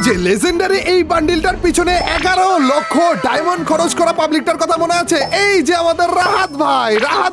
যে লেজেন্ডারি এই বান্ডিলটার পিছনে 11 লক্ষ ডায়মন্ড খরচ করা পাবলিকটার কথা মনে আছে? এই যে আমাদের রাহাত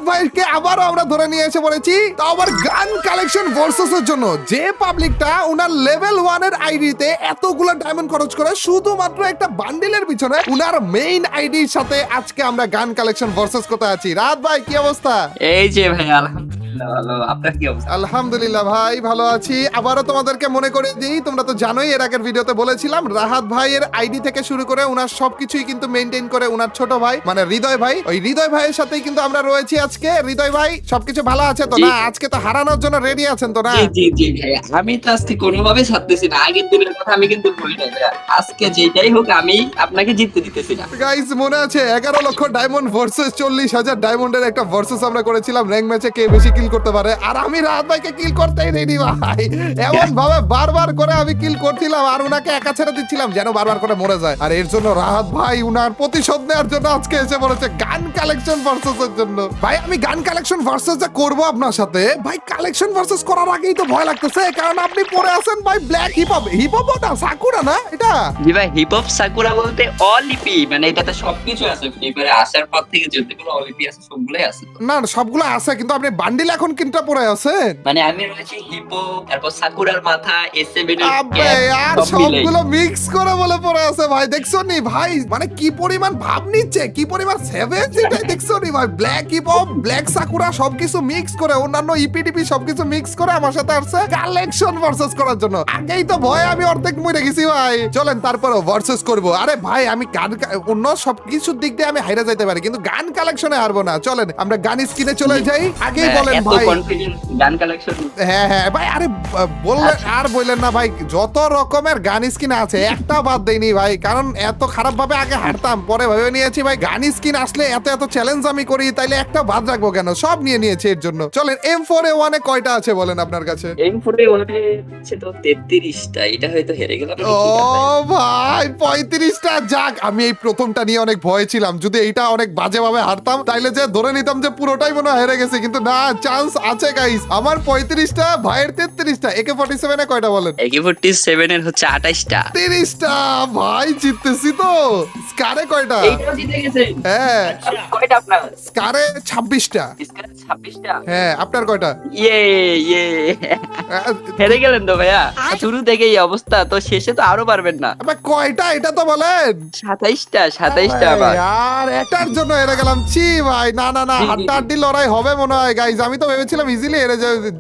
ভাইকে আবারও আমরা ধরে নিয়ে এসে পড়েছি, তাও আবার গান কালেকশন ভার্সেস এর জন্য। যে পাবলিকটা উনার লেভেল 1 এর আইডিতে এতগুলো ডায়মন্ড খরচ করে শুধুমাত্র একটা বান্ডিলের পিছনে, উনার মেইন আইডির সাথে আজকে আমরা গান কালেকশন ভার্সেস করতে আছি। রাহাত ভাই কি অবস্থা? এই যে ভাই আলহামদুলিল্লাহ ভালো, আপনার কি অবস্থা? আলহামদুলিল্লাহ ভাই ভালো আছি। আবারও তোমাদেরকে মনে করে দিই, তোমরা তো জানোই এর আগের ভিডিওতে বলেছিলাম রাহাত ভাইয়ের আইডি থেকে শুরু করে উনার সবকিছুই কিন্তু মেইনটেইন করে উনার ছোট ভাই মানে হৃদয় ভাই। ওই হৃদয় ভাইয়ের সাথেই কিন্তু আমরা রয়েছি আজকে। হৃদয় ভাই সবকিছু ভালো আছে তো না? আজকে তো হারানোর জন্য রেডি আছেন তো না? জি ভাই, আমি তো আজকে কোনোভাবে ছাড়তেছি না। আগের দিনের কথা আমি কিন্তু ভুলি নাই ভাই। আজকে যেটাই হোক আমি আপনাকে জিততে দিতেছি না। গাইস মনে আছে 11 লক্ষ ডায়মন্ড ভার্সেস 40,000 ডায়মন্ডের একটা ভার্সেস আমরা করেছিলাম র‍্যাঙ্ক ম্যাচে, কে বেশি কিল করতে পারে। আর আমি রাহাত ভাইকে কিল করতেই রেডি ভাই। এমন ভাবে বারবার করে আমি কিল করছিলাম আর উনাকে একা ছেড়ে দিচ্ছিলাম যেন বারবার করে মরে যায়। আর এর জন্য রাহাত ভাই উনার প্রতিশোধ নেওয়ার জন্য আজকে এসে পড়েছে গান কালেকশন ভার্সেস এর জন্য। ভাই আমি গান কালেকশন ভার্সেস যা করব আপনার সাথে, ভাই কালেকশন ভার্সেস করার আগেই তো ভয় লাগতেছে, কারণ আপনি পরে আছেন ভাই ব্ল্যাক হিপ হপ না সাকুরা না এটা? জি ভাই, হিপ হপ সাকুরা বলতে অলিপি, মানে এটাতে সবকিছু আছে। এবারে আসার পর থেকে যতগুলো অলিপি আছে সবগুলাই আছে। না সবগুলো আছে, কিন্তু আপনি বান্ডিল এখন কিনটা পরে আছেন। মানে আমি রয়েছে হিপো, তারপর সাকুরার মাথা, S7 এর আবে আর সবগুলো মিক্স করে বলে পড়ে আছে ভাই। দেখছো নি ভাই মানে কি পরিমাণ ভাব নিচ্ছে, কি পরিমাণ সেভেন যেটাই দেখছো নি ভাই। Black hip hop, black sakura সবকিছু মিক্স করে, অন্যান্য ইপিডিপি সবকিছু মিক্স করে আমার সাথে আসছে কালেকশন ভার্সেস করার জন্য। আগেই তো ভয় আমি অর্ধেক মরে গেছি ভাই। চলেন তারপরও ভার্সেস করব। আরে ভাই আমি গান অন্য সবকিছুর দিক দিয়ে আমি হাইরা যাইতে পারি, কিন্তু গান কালেকশনে হারবো না। চলেন আমরা গান স্কিনে চলে যাই। আগেই বলেন ভাই গান কালেকশন। হ্যাঁ ভাই, আরে বললেন আর বললেন না ভাই, যত রকমের গান স্কিন আছে একটা বাদ দেইনি ভাই, কারণ এত খারাপ ভাবে আগে হারতাম, পরে ভেবে নিয়েছি ভাই গান স্কিন আসলে এত চ্যালেঞ্জ আমি করি, তাইলে একটা বাদ রাখবো কেন, সব নিয়ে নিয়েছি এর জন্য। চলেন M4A1 এ কয়টা আছে বলেন আপনার কাছে? M4A1 এ আছে তো 33টা, এটা হয়তো হেরে গেলাম। ও ভাই 35টা। যাক আমি এই প্রথমটা নিয়ে অনেক ভয় ছিলাম, যদি এইটা অনেক বাজে ভাবে হারতাম তাইলে যে ধরে নিতাম যে পুরোটাই মনে হয় হেরে গেছে, কিন্তু না চান্স আছে গাইস। আমার 35টা, ভাইয়ের 33টা। AK47 এ কয়টা বলেন? AK47 এর হচ্ছে 28টা। 30টা। ভাই জিততেছি তো। স্কারে কয়টা? এইটাও জিতে গেছেন? হ্যাঁ। কয়টা আপনার? স্কারে 26টা। স্কারে 26টা? হ্যাঁ আপনার কয়টা? ইয়ে হেরে গেলেন তো ভাইয়া। শুরু থেকেই এই অবস্থা, তো শেষে তো আরো পারবেন না। আবার কয়টা এটা তো বলেন? 27টা আবার। আর এটার জন্য হেরে গেলাম। ছি ভাই, না হাড্ডাহাড্ডি লড়াই হবে মনে হয় গাইজ। আমি তো ভেবেছিলাম ইজিলি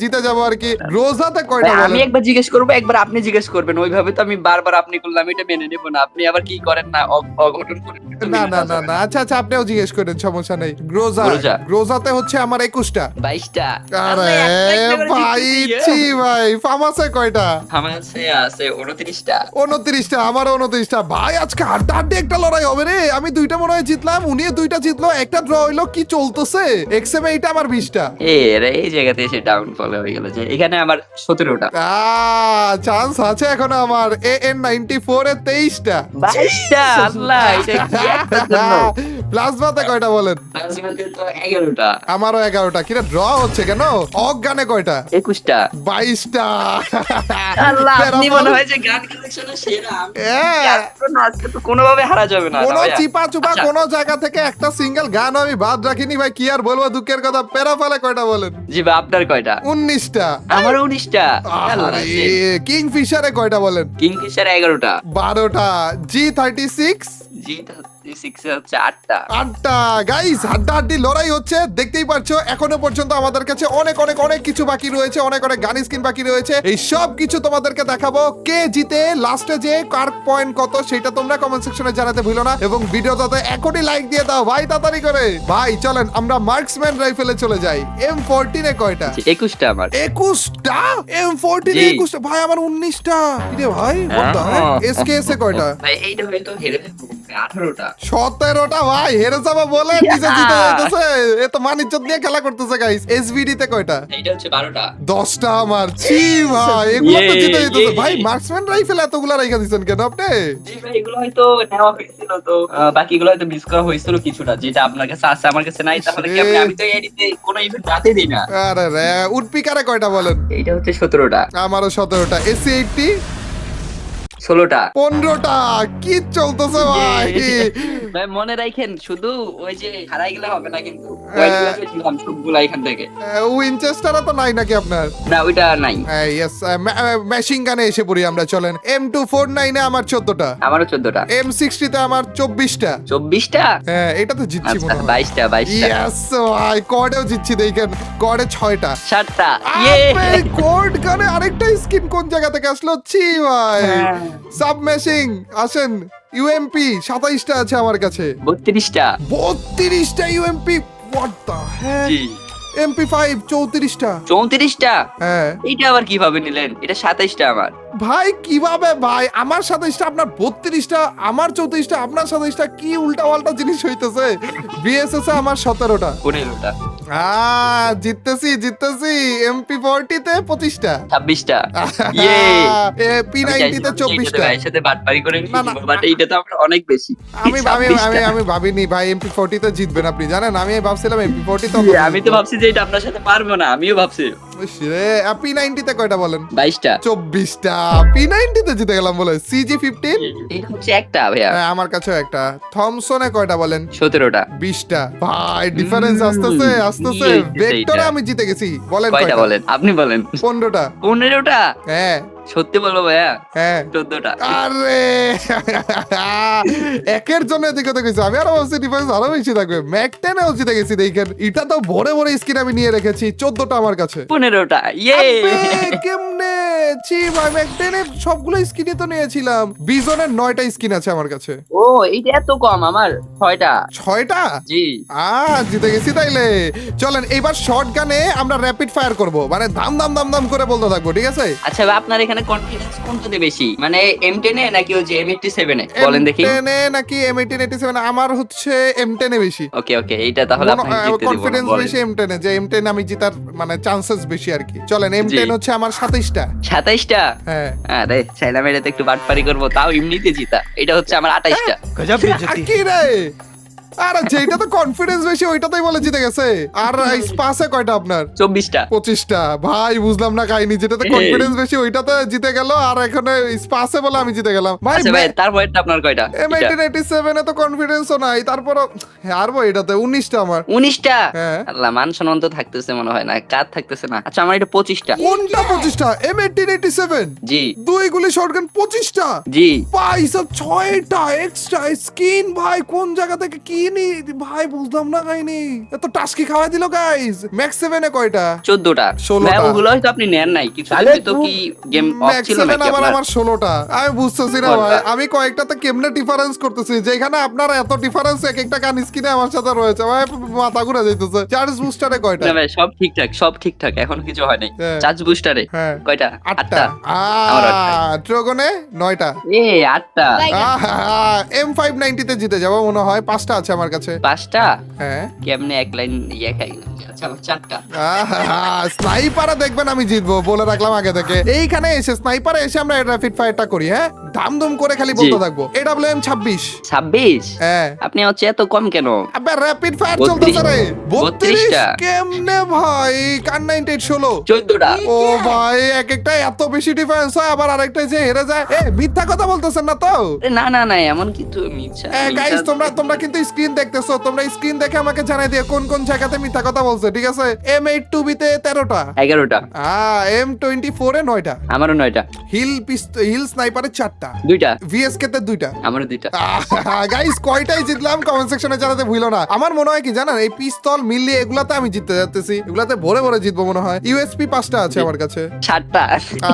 জিতে যাবো আর কি। রোজাতে কয়টা বলেন? আমি একবার জিজ্ঞেস করবো, একবার আপনি জিজ্ঞেস করবেন। ওইভাবে তো আমি বারবার আপনি করলাম, এটা মেনে নেব না। আপনি আবার কি করেন না, অঘটন করেন। না আচ্ছা আপনিও জিজ্ঞেস করেন, সমস্যা নেই। রোজাতে হচ্ছে আমার 21টা। 22টা। আরে ভাই ছি ভাই। ফার্মাসে কয়টা? ফার্মাসে আছে 29টা। 29টা, আমারও 29টা। ভাই আজকে হাড্ডাহাড্ডি একটা লড়াই হবে রে। আমি 2টা মনে হয় জিতলাম, উনিও 2টা জিতলো, একটা ড্র হইলো। কি চলতেছে? XM এইটা আমার 20টা। এই জায়গাতে এসে ডাউন ফল হয়ে গেল যে এখানে আমার 17টা। চান্স আছে এখন আমার। AN94 এ 23টা। 22টা। আল্লাহ, এটা কি একটা জন্য। প্লাজমাতে কয়টা বলেন? প্লাজমাতে তো 11টা। আমারও 11টা। কিরা ড্র হচ্ছে কেন? অজ্ঞানে কয়টা? 21টা। 22টা। আল্লাহ, আপনি মনে হয় যে গান কালেকশনে সেরা। আজকে তো কোনোভাবে হারা যাবে না। কোনো চিপা চুপা কোনো জায়গা থেকে একটা সিঙ্গেল গান আমি বাদ রাখিনি ভাই। কি আর বলবো দুঃখের কথা। পেরাফালে কয়টা বলেন? জি ভাই, আপনার কয়টা? 19টা। আমারও 19টা। কিংফিশারে কয়টা বলেন? কিংফিশার 11টা। 12টা। G36 হচ্ছে 8টা। 8টা। গাইস হাড্ডাহাড্ডি লড়াই হচ্ছে, দেখতেই পারছো। এখনো পর্যন্ত আমাদের কাছে অনেক কিছু বাকি রয়েছে, অনেক গান স্কিন বাকি রয়েছে। এই সব কিছু তোমাদেরকে দেখাবো। কে জিতে লাস্টে যে কার পয়েন্ট কত সেটা তোমরা কমেন্ট সেকশনে জানাতে ভুলো না, এবং ভিডিওটাতে এখনই লাইক দিয়ে দাও ভাই, তাড়াতাড়ি করে ভাই। চলেন আমরা মার্কসম্যান রাইফেলে চলে যাই। M14 এ কয়টা? 21টা আমার। 21টা। M14 এ 21টা। ভাই আমার 19টা। কি রে ভাই? SKS এ কয়টা? ভাই এইটা হয়তো হেরে 18টা। 17টা। ভাই হেরে যাবো বলে নিজে জিতে যাইতেছে। এ তো মান ইজ্জত নিয়ে খেলা করতেছে গাইস। SVD তে কয়টা? এইটা হচ্ছে 12টা। 10টা আমার। ছি ভাই এগুলো তো জিতে যাইতেছে ভাই। মার্কসম্যান রাইফেল এতগুলা রাইখা দিছেন কেন আপনি? জি ভাই, এগুলো হয়তো নেওয়া হয়েছিল, তো বাকিগুলো হয়তো মিস করা হয়েছিল কিছুটা, যেটা আপনার কাছে আছে আমার কাছে নাই। তাহলে কি আমি তো এডিতে কোনো ইভেন্ট রাতে দিই না। আরে রে। উডপিকারে কয়টা বলেন? এইটা হচ্ছে 17টা। আমারও 17টা। SC80 16টা। 15টা। কি চলতেছে ভাই? ভাই মনে রাখেন, শুধু ওই যে হারাই গেলে হবে না কিন্তু, ওইগুলো যে দিলাম সবগুলা এখান থেকে। উইনচেস্টার তো নাই নাকি আপনার? না, ওইটা নাই। ইয়েস, মেশিন গানে এসে পড়ি আমরা, চলেন। M249 এ আমার 14টা, আমারও 14টা। M60 তে আমার 24টা। 24টা? হ্যাঁ, এটা তো জিতছি আচ্ছা, মনে হয়। 22টা। ইয়েস ভাই, কর্ডেও জিতছি, দেখেন কর্ডে 6টা। 7টা। ইয়ে! কোর্ড গানে আরেকটা স্কিন কোন জায়গা থেকে আসলো? ছি ভাই। সাবমেশিং আসেন। ইউএমপি 27টা আছে আমার কাছে। 32টা। 32টা ইউএমপি, হোয়াট দ্য হেক। জি। MP5 34টা। 34টা? হ্যাঁ এটা আবার কিভাবে নিলেন? এটা 27টা আমার। ভাই, কিভাবে ভাই? আমার 27টা, আপনার 32টা, আমার 34টা, আপনার 27টা। কি উল্টা পাল্টা জিনিস হইতেছে। বিএসএস এ আমার 17টা। 15টা। জিততেছি। MP40 তে 25টা। 26টা। ইয়ে! P90 তে 24টা। ভাইয়ের সাথে বাটপারি করে না, না, বাট এইটা তো আমার অনেক বেশি। আমি 26টা। ভাবিনি ভাই MP40 তে জিতবেন আপনি, জানেন? আমি ভাবছিলাম MP40 তে ইয়ে, আমি তো ভাবছি যে এটা আপনার সাথে পারবো না, আমিও ভাবছি। P90 তে কয়টা বলেন? 22টা। 24টা। P90 তে জিতে গেলাম বলে। CG15 এটা হচ্ছে একটা ভাইয়া। আমার কাছেও একটা। থমসনে কয়টা বলেন? 17টা। 20টা। ভাই, ডিফারেন্স আসতেছে। ইয়ে, ভেক্টরে এইটা। আমি জিতে গেছি। বলেন কয়টা কয়টা? বলেন, আপনি বলেন। 15টা। 15টা? হ্যাঁ সত্যি বলবো ভাইয়া? হ্যাঁ। 14টা। আরে একের জন্য এদিকে তো গেছি আমি, আরো ভাবছি ডিফারেন্স আরো বেশি থাকবে। ম্যাক 10 এও জিতে গেছি, দেখেন। এটা তো ভরে ভরে স্কিন আমি নিয়ে রেখেছি। 14টা আমার কাছে। 15টা। ইয়ে! আবে, কেমনে? ছি ভাই, ম্যাক 10 এর সবগুলো স্কিনই তো নিয়েছিলাম। বিজনের 9টা স্কিন আছে আমার কাছে। ও, এইটা এত কম? আমার 6টা। 6টা? জি। জিতে গেছি তাইলে। চলেন এবার শর্ট গানে আমরা র্যাপিড ফায়ার করব, মানে ধাম ধাম ধাম ধাম করে বলতে থাকবো, ঠিক আছে? আচ্ছা ভাই, আপনার এখানে কনফিডেন্স কোনটাতে বেশি, মানে M10 এ নাকি ওই যে M87 এ? বলেন দেখি। M10 এ নাকি M1887? আমার হচ্ছে M10 এ বেশি। ওকে, এইটা তাহলে আপনাকে জিততে দিব না, কনফিডেন্স বলেন। বেশি M10 এ, যে M10 আমি জিতার মানে চান্সেস বেশি আর কি। চলেন, M10 হচ্ছে আমার 27টা। 27টা? হ্যাঁ। আরে চাইলাম এটাতে একটু বাটপারি করবো, তাও এমনিতে জিতা। এটা হচ্ছে আমার 28টা। কি রে? আরে যেটা তো কনফিডেন্স বেশি ওইটাতেই বলে জিতে গেছে। আর স্পাসে কয়টা আপনার? 24টা। 25টা। ভাই, বুঝলাম না কাহিনী। যেটাতে কনফিডেন্স বেশি ওইটাতে জিতে গেল, আর এখানে স্পাসে বলে আমি জিতে গেলাম। ভাই, আচ্ছা ভাই, তারপরটা আপনার কয়টা? M1887 এ তো কনফিডেন্সও নাই, তারপরও হারবো এটাতে। 19টা আমার। 19টা? হ্যাঁ। আল্লাহ, মান সম্মান তো থাকতেছে মনে হয় না, কার থাকতেছে না। আচ্ছা, আমার এটা 25টা। কোনটা 25টা? M1887? জি। দুই গুলি শটগান 25টা? জি। ভাই সব 6টা এক্সট্রা স্কিন। ভাই, কোন জায়গা থেকে কি নি ভাই, বুঝলাম না কাহিনী। এত টাস্কি খাওয়াই দিল গাইস। ম্যাক্স 7 এ কয়টা? 14টা। 16টা। ভাই, ওগুলো হয়তো আপনি নেন নাই, কিছু তো কি গেম অফ ম্যাক্স ছিল 7 নাকি আবার আপনার? আমার 16টা। আমি বুঝতেছি না কোনটা? ভাই, আমি কয়েকটাতে কেমনে ডিফারেন্স করতেছি, যেখানে আপনার এত ডিফারেন্স এক একটা গান স্কিনে আমার সাথে রয়েছে। ভাই, মাথা ঘুরে যাইতেছে। চার্জ বুস্টারে কয়টা? না ভাই, সব ঠিকঠাক, এখন কিছু হয় নাই। হ্যাঁ। চার্জ বুস্টারে হ্যাঁ। কয়টা? 8টা। আমার 8টা। ড্রাগনে 9টা। 8টা। M590 তে জিতে যাবো মনে হয়। 5টা আছে আমার কাছে। 5টা? হ্যাঁ। কেমনে এক লাইন ইয়ে খাই গেলাম। আচ্ছা, আমার 4টা। স্নাইপারে দেখবেন আমি জিতবো, বলে রাখলাম আগে থেকে। এইখানে এসে স্নাইপারে এসে আমরা র্যাপিড ফায়ারটা করি। হ্যাঁ, ধামধুম করে খালি বলতে থাকবো। AWM 26। 26? হ্যাঁ। আপনি হচ্ছে এত কম কেন? আবে, র্যাপিড ফায়ার 32 চলতেছে রে। 32টা। কেমনে ভাই? কার 98 16? 14টা। ও ভাই, এক একটা এত বেশি ডিফারেন্স হয়, আবার আরেকটা যে হেরে যায়। মিথ্যা কথা বলতেছেন না তো? না, এমন কিন্তু মিথ্যা। গাইস, তোমরা কিন্তু স্ক্রিন দেখতেছো। তোমরা স্ক্রিন দেখে আমাকে জানাই দিও কোন কোন জায়গাতে মিথ্যা কথা বলছে, ঠিক আছে? M82B তে 13টা। 11টা। M24 এ 9টা। আমারও 9টা। হিল স্নাইপারে 4টা। 2টা। VSK তে 2টা। আমারও 2টা। গাইস, কয়টাই জিতলাম কমেন্ট সেকশনে জানাতে ভুলো না। আমার মনে হয় কি জানেন, এই পিস্তল মিললি এগুলাতে আমি জিততে যাচ্তেছি। এগুলাতে ভরে ভরে জিতবো মনে হয়। USP 5টা আছে আমার কাছে। 7টা।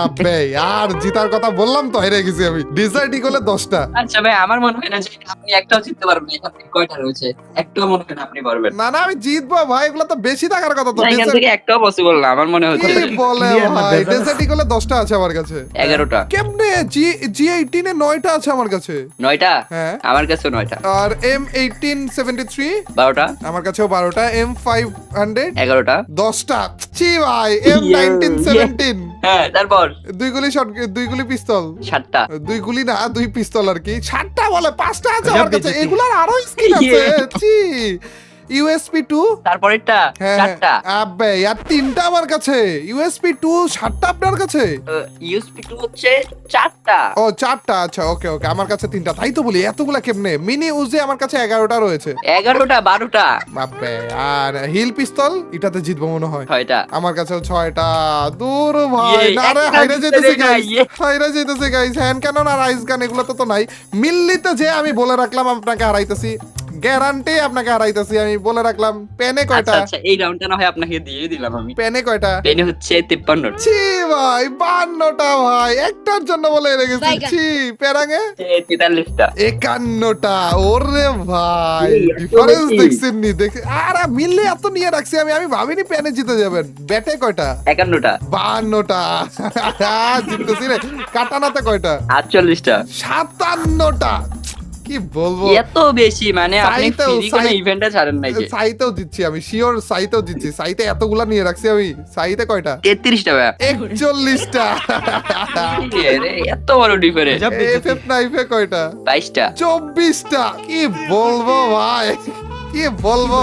আবে আর জিতার কথা বললাম তো, হেরে গেছি আমি। ডিজার্ট ইগলে 10টা। আচ্ছা ভাই, আমার মনে হয় না যে আপনি একটাও জিততে পারবেন। এখান থেকে কয়টা রয়েছে? একটাও মনে হয় না আপনি পারবেন। না, আমি জিতবো ভাই, এগুলা তো বেশি থাকার কথা তো। না, এখান থেকে একটাও পসিবল না আমার মনে হচ্ছে। কি বলে ভাই, ডিজার্ট ইগলে 10টা আছে আমার কাছে। 11টা। কেমনে? G18 এ 9টা আছে আমার কাছে। 9টা? হ্যাঁ। আমার কাছেও 9টা। আর M1873 12টা। আমার কাছেও 12টা। M500 11টা। 10টা। ছি ভাই, M1917 হ্যাঁ, তারপর দুই গুলি পিস্তল। 7টা। দুই গুলি না, দুই পিস্তল আর কি। 7টা বলে 5টা আছে আমার কাছে। এগুলার আরো স্কিন আছে। ছি ইউএসপি 2 তারপরেরটা হ্যাঁ চারটা। আবে আর তিনটা আমার কাছে, ইউএসপি 2 7টা আপনার কাছে। ইউএসপি 2 হচ্ছে চারটা। ও 4টা, আচ্ছা ওকে ওকে, আমার কাছে 3টা। তাই তো বলি এতগুলা কেমনে। মিনি উজি আমার কাছে 11টা রয়েছে। 11টা 12টা বাপরে, আর হিল পিস্তল এটাতে জিতবো মনে হয়। 6টা। আমার কাছেও 6টা। দূর ভাই, ইয়ে, না রে, একটা হাইরে জিততে যেতেছে দেয় না, গাইস, ইয়ে। হাইরে যেতেছে গাইস। হ্যান্ড ক্যানন আর আইস গান এগুলো তো নাই। মিল্লিতে যে আমি বলে রাখলাম আপনাকে হারাইতেছি, গ্যারান্টি আপনাকে হারাইতেছি আমি বলে রাখলাম। পেনে আচ্ছা কয়টা? আচ্ছা, এই রাউন্ডটা না হয় আপনাকে দিয়ে দিলাম আমি। পেনে কয়টা? পেনে হচ্ছে 53। ছি ভাই 52টা ভাই, একটার জন্য বলে রেখেছি। বাইগান। ছি পেরাঙে 43টা। 51টা। ওরে ভাই এই, এত ডিফারেন্স বেশি। দেখছেন নি? দেখে আর মিললে এত নিয়ে রাখছি আমি ভাবিনি পেনে জিতে যাবেন। ব্যাটে কয়টা? 51টা। 52টা। জিততেছি রে। কাটানাতে কয়টা? 48টা। 57টা। কি বলবো, এত বেশি মানে আপনি সাইতেও, ফ্রি কোনো সাই- ইভেন্টে ছাড়েন নাই যে। সাইতেও জিতছি আমি, শিওর সাইতেও জিতছি। সাইতে এতগুলা নিয়ে রাখছি আমি। সাইতে কয়টা? 33টা ভাই। 41টা। এত বড় ডিফারেন্স। এফএফ নাইফে কয়টা? 22টা। 24টা। কি বলবো ভাই, কি বলবো।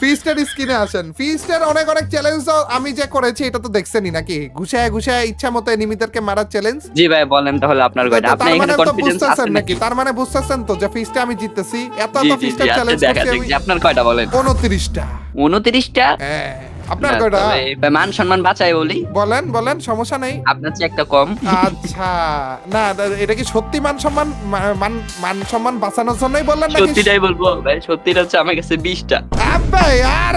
ফিস্টের স্কিনে আসেন। ফিস্টের অনেক অনেক চ্যালেঞ্জ আমি যে করেছি এটা তো দেখছেনই নাকি? ঘুষায় ঘুষায় ইচ্ছা মতো এনিমিদেরকে মারার চ্যালেঞ্জ। জি ভাই বলেন তাহলে আপনার কয়টা? আপনি তার এখানে মানে তো কনফিডেন্স বুঝতেছেন আছে নাকি? তার মানে বুঝতেছেন তো যে ফিস্টে আমি জিততেছি। এত জি এত জি জি, ফিস্টের আচ্ছা চ্যালেঞ্জ দেখা করছি যাক আমি। যে আপনার কয়টা বলেন। 29টা। 29টা। হ্যাঁ, আপনার না, কয়টা? তবে মান সম্মান বাঁচাই বলি, বলেন বলেন, সমস্যা নেই। আপনার চেয়ে একটা কম। আচ্ছা, না এটা কি সত্যি মান সম্মান মান সম্মান বাঁচানোর জন্যই বললেন নাকি? সত্যিটাই বলবো ভাই, সত্যিটা হচ্ছে আমার কাছে 20টা। আব্বা ইয়ার,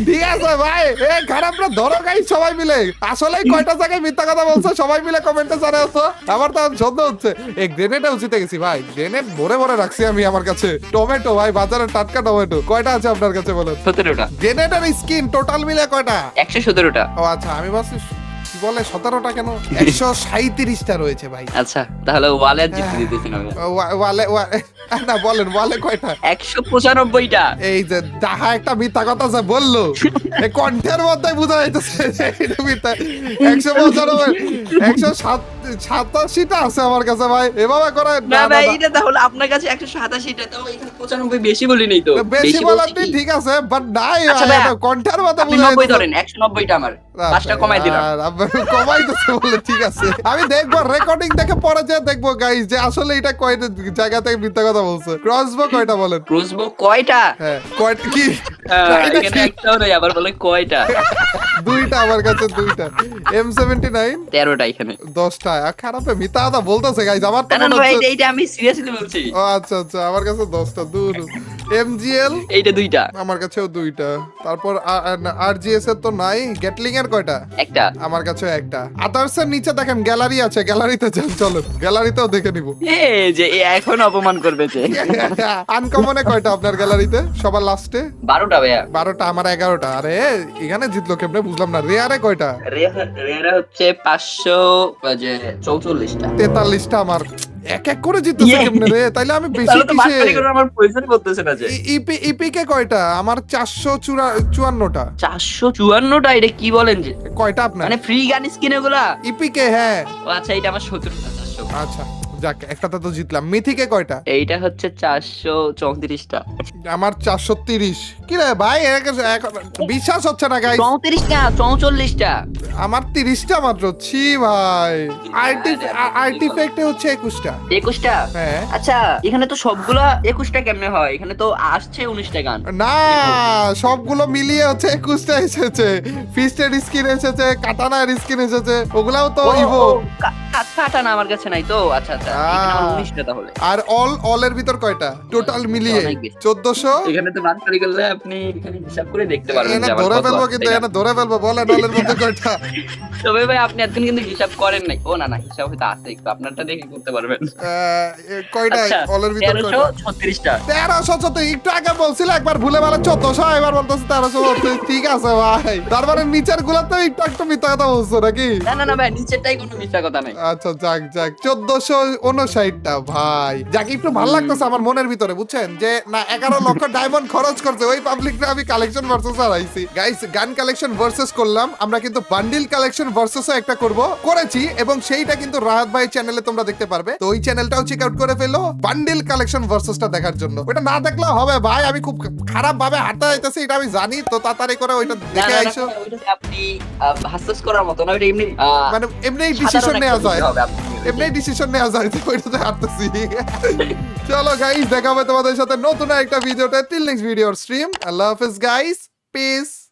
ঠিক আছে ভাই, এ খারাপ না ধরো গাই সবাই মিলে। আসলে কয়টা জায়গায় মিথ্যা কথা বলছো সবাই মিলে কমেন্টে জানাও তো। আমার তো সন্দেহ হচ্ছে। এই গ্রেনেডে উচিতে গেছি ভাই, গ্রেনেড ভরে ভরে রাখছি আমি আমার কাছে। টমেটো ভাই, বাজারে টাটকা টমেটো। কয়টা আছে আপনার কাছে বলেন? 17টা। গ্রেনেডের স্কিন টোটাল মিলে কয়টা? 117টা। ও আচ্ছা, আমি ভাবছি কি বলে 17টা কেন? 137টা রয়েছে ভাই। আচ্ছা তাহলে ওয়ালে জিতে দিতেছেন আমি। না বলেন, ওয়ালে কয়টা? 195টা। এই যে ডাহা একটা মিথ্যা কথা যে বললো, এই কণ্ঠের মধ্যে বোঝা যাইতেছে যে এটা মিথ্যা। 187টা আছে আমার কাছে ভাই, এভাবে করে না ভাই, এটা তাহলে আপনার কাছে 187টা, তো এখানে 95 বেশি বলি নাই তো। বেশি বলছি বলেন কি? ঠিক আছে, বাট নাই আচ্ছা ভাই, ভাইয়া, এটা কণ্ঠের মধ্যে আপনি বোঝা 90 যাইতেছে। ধরেন, 190টা আমার। 5টা কমাই দিলাম। কমাইতেছে বলে ঠিক আছে, আমি দেখবো রেকর্ডিং দেখে পরে যে দেখবো গাইস যে আসলে এটা কয়টা জায়গা থেকে মিথ্যা কথা বলছে। ক্রসবো কয়টা বলেন? ক্রসবো কয়টা? হ্যাঁ কয়টা কি? এখানে একটাও নেই, আবার বলে কয়টা? 2টা আমার কাছে, 2টা। M79 13টা এখানে। 10টা। খারাপে মিথ্যা কথা বলতেছে গাইস, আমার তো না না মনে না ভাই, হচ্ছে। এইটা আমি সিরিয়াসলি বলছি। ও আচ্ছা আচ্ছা, আমার কাছে 10টা। দূর। MGL এইটা 2টা। আমার কাছেও 2টা। তারপর RGS এর তো নাই। গেটলিং এর কয়টা? একটা। আমার কাছেও একটা। আদার্স এর নিচে দেখেন গ্যালারি আছে, গ্যালারিতে যান চলো, গ্যালারিতেও দেখে নিব। যে এ এখন অপমান করবে যে। আনকমনে কয়টা আপনার গ্যালারিতে সবার লাস্টে? 12টা ভাইয়া। 12টা, আমার 11টা। আরে এখানে জিতলো কেমনে বুঝলাম না। রেয়ারে কয়টা? রেয়ারা হচ্ছে 544টা। 43টা আমার। এক এক করে জিততেছে কেমনে রে? তাইলে আমি বেশি তাহলে তো কিসে? মাঝখানে করে আমার পয়সা বলতেছে না যে। ইপি কে কয়টা? আমার 454টা। 454টা, এটা কি বলেন যে? কয়টা আপনার? মানে ফ্রি গান স্কিন এগুলা? ইপি কে? হ্যাঁ ও আচ্ছা, এটা আমার 17টা। 400। আচ্ছা, যাক একটাতে তো জিতলাম। মিথিকে কয়টা? এইটা হচ্ছে 434টা। আমার 430। কি রে ভাই, বিশ্বাস হচ্ছে না গাইস। 34টা, 44টা। আমার 30টা মাত্র। ছি ভাই, আর্টিফ্যাক্টে হচ্ছে 21টা। 21টা? হ্যাঁ। আচ্ছা, এখানে তো সবগুলা 21টা কেমনে হয়? এখানে তো আসছে 19টা গান। না, সবগুলো মিলিয়ে হচ্ছে 21টা এসেছে। ফিস্টের স্কিন এসেছে, কাটানার স্কিন এসেছে, ওগুলাও তো ইভো। কাটানা আমার কাছে নাই তো। আচ্ছা আচ্ছা, এখানে আমার 19টা তাহলে। আর অলের ভিতর কয়টা টোটাল মিলিয়ে? অনেক বেশি। 1400। এখানে তো বাদ করে গেলে আপনি এখানে হিসাব করে দেখতে পারবেন এখানে যে আমার ধরে কত ফেলবো, আছে, কিন্তু তাই না? এখানে ধরে ফেলবো। বলেন অলের মধ্যে কয়টা? তবে ভাই আপনি এতদিন কিন্তু হিসাব করেন নাই। ও না না, হিসাব হয়তো আছে একটু, আপনারটা দেখে করতে পারবেন। কয়টা আচ্ছা, অলের ভিতর কয়টা? 1336টা। 1300 তো একটু আগে বলছিল, একবার ভুলে বলে 1400, এবার বলতেছে 1300। ঠিক আছে ভাই, তার মানে নিচের গুলা তো একটু একটু মিথ্যা কথা বলছো নাকি? না না না ভাই, নিচেরটাই কোনো মিথ্যা কথা নাই। আচ্ছা যাক যাক 1459টা ভাই যাকে একটু ভালো লাগতেছে আমার মনের ভিতরে বুঝছেন যে না 11 লক্ষ ডায়মন্ড খরচ করছে ওই পাবলিকটা আমি কালেকশন ভার্সেস হারাইছি গাইস গান কালেকশন ভার্সেস করলাম আমরা কিন্তু বান্ডিল কালেকশন ভার্সেসও একটা করেছি এবং সেইটা কিন্তু রাহাত ভাই চ্যানেলে তোমরা দেখতে পারবে তো ওই চ্যানেলটাও চেক আউট করে ফেলো বান্ডিল কালেকশন ভার্সেসটা দেখার জন্য ওটা না দেখলেও হবে ভাই আমি খুব খারাপ ভাবে হাঁটা যাইতেছি এটা আমি জানি তো তাড়াতাড়ি করে ওইটা দেখে আইসো ওইটাতে আপনি হাসহাস করার মতো না ওইটা এমনি মানে এমনি ডিসিশন নেওয়া যায় এমনি ডিসিশন নেওয়া যায় যে ওইটাতে হাঁটতেছি চলো গাইস দেখা হবে তোমাদের সাথে নতুন একটা ভিডিওতে টিল নেক্সট ভিডিওর স্ট্রিম আল্লাহ হাফেজ গাইস পিস